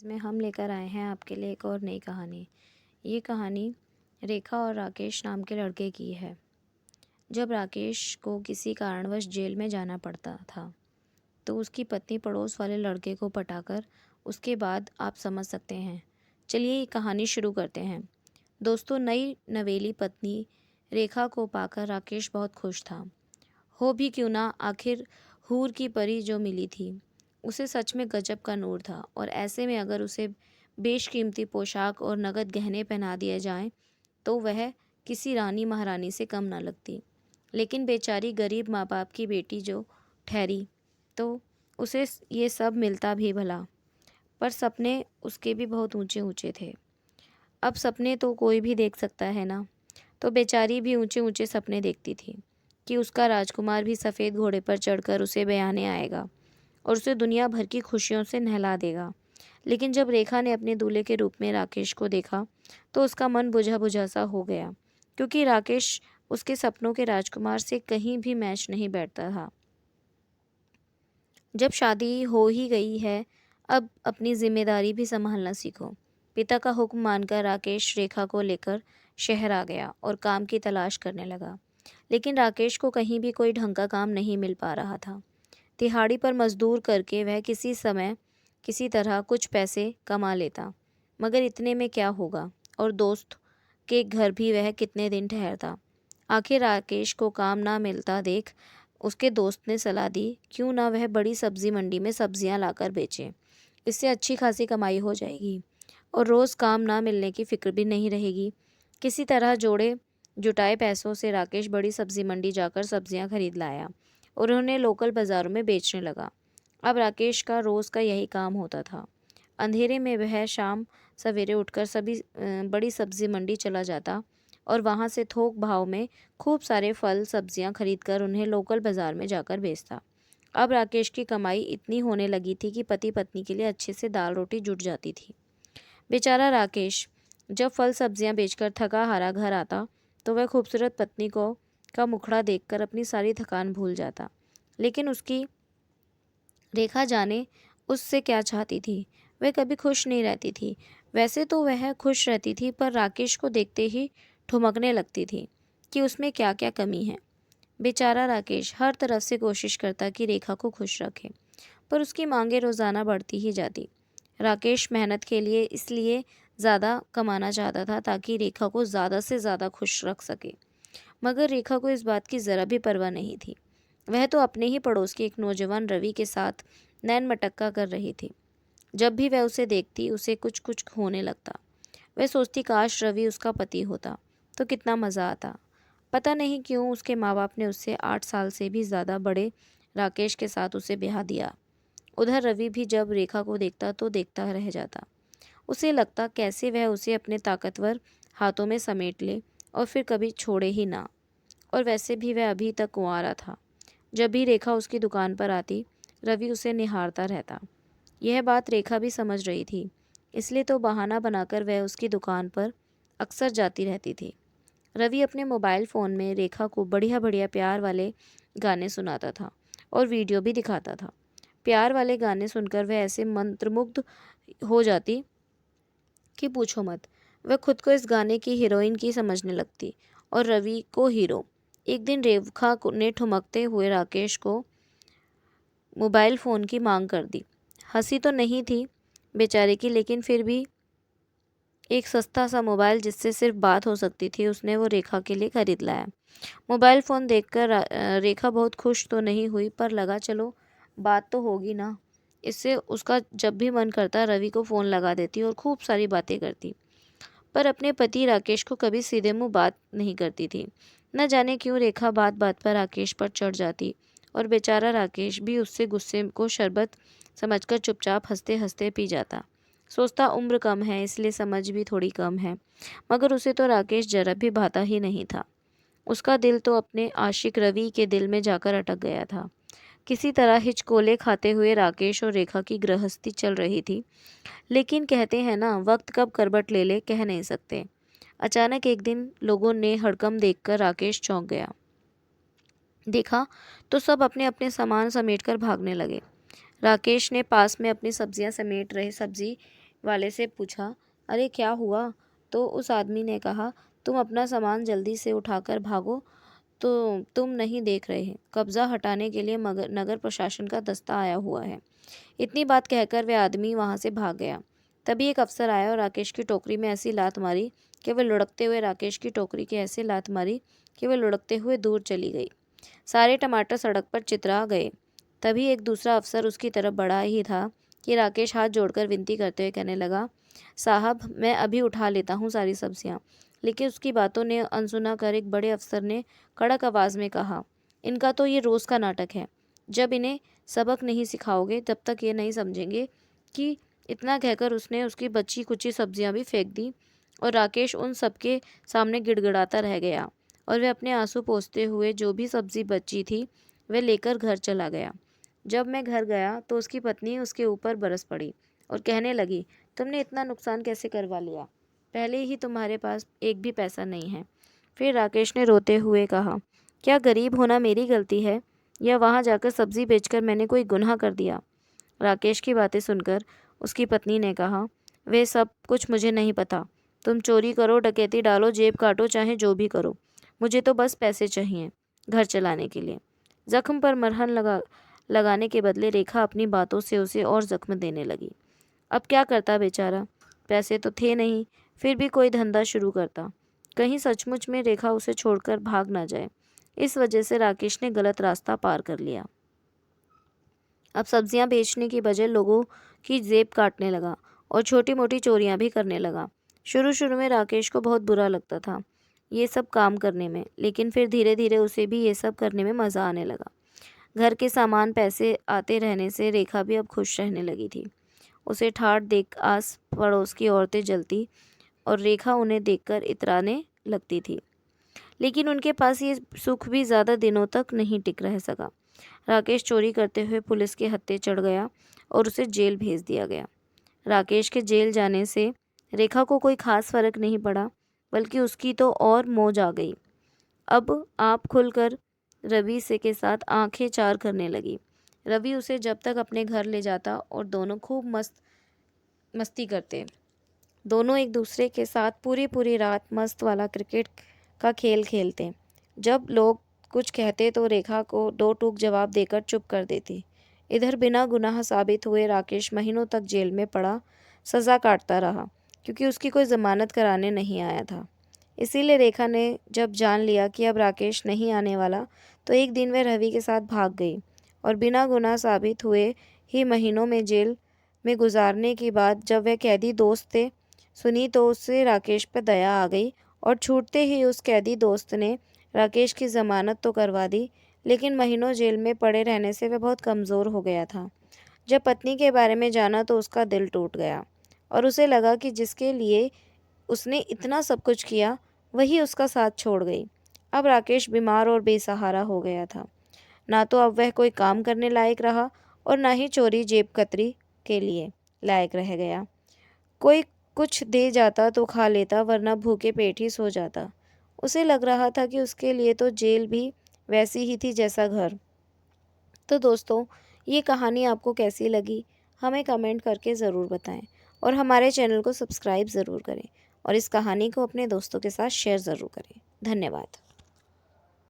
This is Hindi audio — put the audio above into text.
इसमें हम लेकर आए हैं आपके लिए एक और नई कहानी। ये कहानी रेखा और राकेश नाम के लड़के की है। जब राकेश को किसी कारणवश जेल में जाना पड़ता था तो उसकी पत्नी पड़ोस वाले लड़के को पटाकर उसके बाद आप समझ सकते हैं। चलिए ये कहानी शुरू करते हैं। दोस्तों, नई नवेली पत्नी रेखा को पाकर राकेश बहुत खुश था। हो भी क्यों ना, आखिर हूर की परी जो मिली थी उसे सच में गजब का नूर था, और ऐसे में अगर उसे बेशकीमती पोशाक और नगद गहने पहना दिए जाएं तो वह किसी रानी महारानी से कम ना लगती। लेकिन बेचारी गरीब माँ बाप की बेटी जो ठहरी तो उसे ये सब मिलता भी भला, पर सपने उसके भी बहुत ऊंचे ऊंचे थे। अब सपने तो कोई भी देख सकता है ना, तो बेचारी भी ऊंचे ऊंचे सपने देखती थी कि उसका राजकुमार भी सफ़ेद घोड़े पर चढ़कर उसे बयाने आएगा और उसे दुनिया भर की खुशियों से नहला देगा। लेकिन जब रेखा ने अपने दूल्हे के रूप में राकेश को देखा तो उसका मन बुझा बुझा सा हो गया, क्योंकि राकेश उसके सपनों के राजकुमार से कहीं भी मैच नहीं बैठता था। जब शादी हो ही गई है, अब अपनी जिम्मेदारी भी संभालना सीखो। पिता का हुक्म मानकर राकेश रेखा को लेकर शहर आ गया और काम की तलाश करने लगा। लेकिन राकेश को कहीं भी कोई ढंग का काम नहीं मिल पा रहा था। दिहाड़ी पर मजदूर करके वह किसी समय किसी तरह कुछ पैसे कमा लेता, मगर इतने में क्या होगा, और दोस्त के घर भी वह कितने दिन ठहरता। आखिर राकेश को काम ना मिलता देख उसके दोस्त ने सलाह दी, क्यों ना वह बड़ी सब्जी मंडी में सब्जियां लाकर बेचे। इससे अच्छी खासी कमाई हो जाएगी और रोज़ काम ना मिलने की फिक्र भी नहीं रहेगी। किसी तरह जोड़े जुटाए पैसों से राकेश बड़ी सब्जी मंडी जाकर सब्जियां खरीद लाया और उन्हें लोकल बाज़ारों में बेचने लगा। अब राकेश का रोज़ का यही काम होता था। अंधेरे में वह शाम सवेरे उठकर बड़ी सब्जी मंडी चला जाता और वहाँ से थोक भाव में खूब सारे फल सब्जियां खरीदकर उन्हें लोकल बाज़ार में जाकर बेचता। अब राकेश की कमाई इतनी होने लगी थी कि पति पत्नी के लिए अच्छे से दाल रोटी जुट जाती थी। बेचारा राकेश जब फल सब्जियां बेचकर थका हारा घर आता तो वह खूबसूरत पत्नी को का मुखड़ा देखकर अपनी सारी थकान भूल जाता। लेकिन उसकी रेखा जाने उससे क्या चाहती थी। वह कभी खुश नहीं रहती थी। वैसे तो वह खुश रहती थी, पर राकेश को देखते ही ठुमकने लगती थी कि उसमें क्या क्या कमी है। बेचारा राकेश हर तरफ से कोशिश करता कि रेखा को खुश रखे, पर उसकी मांगें रोज़ाना बढ़ती ही जाती। राकेश मेहनत के लिए इसलिए ज़्यादा कमाना चाहता था ताकि रेखा को ज़्यादा से ज़्यादा खुश रख सके, मगर रेखा को इस बात की ज़रा भी परवाह नहीं थी। वह तो अपने ही पड़ोस के एक नौजवान रवि के साथ नैन मटक्का कर रही थी। जब भी वह उसे देखती उसे कुछ कुछ होने लगता। वह सोचती, काश रवि उसका पति होता तो कितना मज़ा आता। पता नहीं क्यों उसके माँ बाप ने उससे 8 साल से भी ज़्यादा बड़े राकेश के साथ उसे ब्याह दिया। उधर रवि भी जब रेखा को देखता तो देखता रह जाता। उसे लगता कैसे वह उसे अपने ताकतवर हाथों में समेट ले और फिर कभी छोड़े ही ना। और वैसे भी वह अभी तक कुंवारा था। जब भी रेखा उसकी दुकान पर आती रवि उसे निहारता रहता। यह बात रेखा भी समझ रही थी, इसलिए तो बहाना बनाकर वह उसकी दुकान पर अक्सर जाती रहती थी। रवि अपने मोबाइल फ़ोन में रेखा को बढ़िया बढ़िया प्यार वाले गाने सुनाता था और वीडियो भी दिखाता था। प्यार वाले गाने सुनकर वह ऐसे मंत्रमुग्ध हो जाती कि पूछो मत। वह खुद को इस गाने की हीरोइन की समझने लगती और रवि को हीरो। एक दिन ने ठुमकते हुए राकेश को मोबाइल फ़ोन की मांग कर दी। हंसी तो नहीं थी बेचारे की, लेकिन फिर भी एक सस्ता सा मोबाइल जिससे सिर्फ बात हो सकती थी उसने वो रेखा के लिए खरीद लाया। मोबाइल फ़ोन देखकर रेखा बहुत खुश तो नहीं हुई, पर लगा चलो बात तो होगी ना। इससे उसका जब भी मन करता रवि को फ़ोन लगा देती और खूब सारी बातें करती। पर अपने पति राकेश को कभी सीधे मुंह बात नहीं करती थी। न जाने क्यों रेखा बात बात पर राकेश पर चढ़ जाती और बेचारा राकेश भी उससे गुस्से को शरबत समझकर चुपचाप हंसते हंसते पी जाता। सोचता उम्र कम है इसलिए समझ भी थोड़ी कम है, मगर उसे तो राकेश जरा भी भाता ही नहीं था। उसका दिल तो अपने आशिक रवि के दिल में जाकर अटक गया था। किसी तरह हिचकोले खाते हुए राकेश और रेखा की गृहस्थी चल रही थी। लेकिन कहते हैं ना, वक्त कब करवट ले ले कह नहीं सकते। अचानक एक दिन लोगों ने हड़कंप देखकर राकेश चौंक गया। देखा तो सब अपने अपने सामान समेटकर भागने लगे। राकेश ने पास में अपनी सब्जियां समेट रहे सब्जी वाले से पूछा, अरे क्या हुआ? तो उस आदमी ने कहा, तुम अपना सामान जल्दी से उठाकर भागो, तो तुम नहीं देख रहे, कब्जा हटाने के लिए मगर नगर प्रशासन का दस्ता आया हुआ है। इतनी बात कहकर वह आदमी वहां से भाग गया। तभी एक अफसर आया और राकेश की टोकरी में ऐसी लात मारी कि वह लुढ़कते हुए राकेश की टोकरी के ऐसे लात मारी कि वह लुढ़कते हुए दूर चली गई। सारे टमाटर सड़क पर चितरा गए। तभी एक दूसरा अफसर उसकी तरफ बढ़ा ही था कि राकेश हाथ जोड़कर विनती करते हुए कहने लगा, साहब मैं अभी उठा लेता हूँ सारी सब्जियाँ। लेकिन उसकी बातों ने अनसुना कर एक बड़े अफसर ने कड़क आवाज़ में कहा, इनका तो ये रोज़ का नाटक है। जब इन्हें सबक नहीं सिखाओगे तब तक ये नहीं समझेंगे कि। इतना कहकर उसने उसकी बची कुची सब्जियां भी फेंक दी और राकेश उन सबके सामने गिड़गिड़ाता रह गया और वह अपने आंसू पोंछते हुए जो भी सब्जी बची थी वह लेकर घर चला गया। जब मैं घर गया तो उसकी पत्नी उसके ऊपर बरस पड़ी और कहने लगी, तुमने इतना नुकसान कैसे करवा लिया? पहले ही तुम्हारे पास एक भी पैसा नहीं है। फिर राकेश ने रोते हुए कहा, क्या गरीब होना मेरी गलती है या वहाँ जाकर सब्जी बेचकर मैंने कोई गुनाह कर दिया? राकेश की बातें सुनकर उसकी पत्नी ने कहा, वे सब कुछ मुझे नहीं पता। तुम चोरी करो, डकैती डालो, जेब काटो, चाहे जो भी करो, मुझे तो बस पैसे चाहिए घर चलाने के लिए। जख्म पर मरहम लगाने के बदले रेखा अपनी बातों से उसे और जख्म देने लगी। अब क्या करता बेचारा, पैसे तो थे नहीं, फिर भी कोई धंधा शुरू करता। कहीं सचमुच में रेखा उसे छोड़कर भाग ना जाए। इस वजह से राकेश ने गलत रास्ता पार कर लिया। अब सब्जियां बेचने की बजाय लोगों की जेब काटने लगा और छोटी मोटी चोरियां भी करने लगा। शुरू शुरू में राकेश को बहुत बुरा लगता था ये सब काम करने में, लेकिन फिर धीरे धीरे उसे भी ये सब करने में मज़ा आने लगा। घर के सामान पैसे आते रहने से रेखा भी अब खुश रहने लगी थी। उसे ठाठ देख आस पड़ोस की औरतें जलती और रेखा उन्हें देखकर इतराने लगती थी। लेकिन उनके पास ये सुख भी ज़्यादा दिनों तक नहीं टिक रह सका। राकेश चोरी करते हुए पुलिस के हत्थे चढ़ गया और उसे जेल भेज दिया गया। राकेश के जेल जाने से रेखा को कोई खास फर्क नहीं पड़ा, बल्कि उसकी तो और मौज आ गई। अब आप खुलकर रवि से के साथ आंखें चार करने लगी। रवि उसे जब तक अपने घर ले जाता और दोनों खूब मस्ती करते। दोनों एक दूसरे के साथ पूरी पूरी रात मस्त वाला क्रिकेट का खेल खेलते। जब लोग कुछ कहते तो रेखा को दो टूक जवाब देकर चुप कर देती। इधर बिना गुनाह साबित हुए राकेश महीनों तक जेल में पड़ा सज़ा काटता रहा, क्योंकि उसकी कोई ज़मानत कराने नहीं आया था। इसीलिए रेखा ने जब जान लिया कि अब राकेश नहीं आने वाला, तो एक दिन वह रवि के साथ भाग गई और बिना गुनाह साबित हुए ही महीनों में जेल में गुजारने के बाद जब वह कैदी दोस्त थे सुनी तो उससे राकेश पर दया आ गई और छूटते ही उस कैदी दोस्त ने राकेश की ज़मानत तो करवा दी, लेकिन महीनों जेल में पड़े रहने से वह बहुत कमज़ोर हो गया था। जब पत्नी के बारे में जाना तो उसका दिल टूट गया और उसे लगा कि जिसके लिए उसने इतना सब कुछ किया वही उसका साथ छोड़ गई। अब राकेश बीमार और बेसहारा हो गया था। ना तो अब वह कोई काम करने लायक रहा और ना ही चोरी जेब कतरी के लिए लायक रह गया। कोई कुछ दे जाता तो खा लेता, वरना भूखे पेट ही सो जाता। उसे लग रहा था कि उसके लिए तो जेल भी वैसी ही थी जैसा घर। तो दोस्तों, ये कहानी आपको कैसी लगी हमें कमेंट करके ज़रूर बताएं और हमारे चैनल को सब्सक्राइब ज़रूर करें और इस कहानी को अपने दोस्तों के साथ शेयर ज़रूर करें। धन्यवाद।